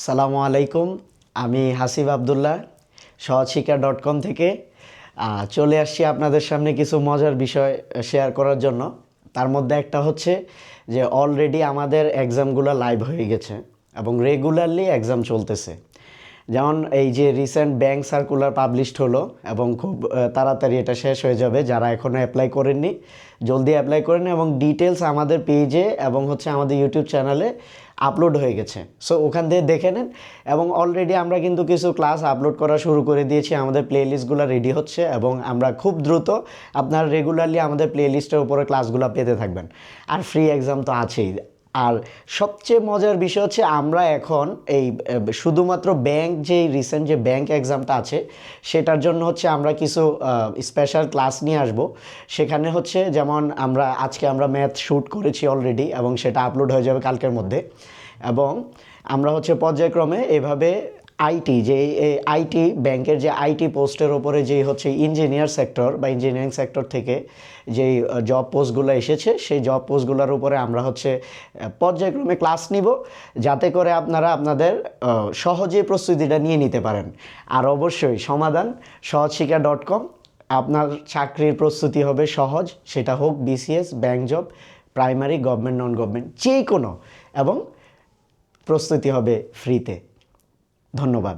সালামু আলাইকুম। আমি হাসিব আবদুল্লাহ সহজশিক্ষা.com থেকে চলে আসছি আপনাদের সামনে কিছু মজার বিষয় শেয়ার করার জন্য। তার মধ্যে একটা হচ্ছে যে অলরেডি আমাদের এক্সামগুলো লাইভ হয়ে গেছে এবং রেগুলারলি এক্সাম চলতেছে। যেমন এই যে রিসেন্ট ব্যাংক সার্কুলার পাবলিশড হলো এবং খুব তাড়াতাড়ি এটা শেষ হয়ে যাবে। যারা এখনও অ্যাপ্লাই করেননি জলদি অ্যাপ্লাই করেন এবং ডিটেলস আমাদের পেজে এবং হচ্ছে আমাদের ইউটিউব চ্যানেলে আপলোড হয়ে গেছে। সো ওখান থেকে দেখে নেন এবং অলরেডি আমরা কিন্তু কিছু ক্লাস আপলোড করা শুরু করে দিয়েছি। আমাদের প্লেলিস্টগুলো রেডি হচ্ছে এবং আমরা খুব দ্রুত আপনারা রেগুলারলি আমাদের প্লেলিস্টের উপরে ক্লাসগুলো পেতে থাকবেন। আর ফ্রি এক্সাম তো আছেই। আর সবচেয়ে মজার বিষয় হচ্ছে আমরা এখন এই শুধুমাত্র ব্যাংক যেই রিসেন্ট যে ব্যাংক এক্সামটা আছে সেটার জন্য হচ্ছে আমরা কিছু স্পেশাল ক্লাস নিয়ে আসব। সেখানে হচ্ছে যেমন আজকে আমরা ম্যাথ শ্যুট করেছি অলরেডি এবং সেটা আপলোড হয়ে যাবে কালকের মধ্যে। এবং আমরা হচ্ছে পর্যায়ক্রমে এভাবে আইটি যে আইটি ব্যাংকের যে আইটি পোস্টের ওপরে যেই হচ্ছে ইঞ্জিনিয়ার সেক্টর বা ইঞ্জিনিয়ারিং সেক্টর থেকে যেই জব পোস্টগুলো এসেছে সেই জব পোস্টগুলোর উপরে আমরা হচ্ছে পর্যায়ক্রমে ক্লাস নিব, যাতে করে আপনারা আপনাদের সহজেই প্রস্তুতিটা নিয়ে নিতে পারেন। আর অবশ্যই সমাধান সহজশিক্ষা.com। আপনার চাকরির প্রস্তুতি হবে সহজ, সেটা হোক BCS, bank job, primary, government, non government, যে কোনো, এবং প্রস্তুতি হবে ফ্রিতে। ধন্যবাদ।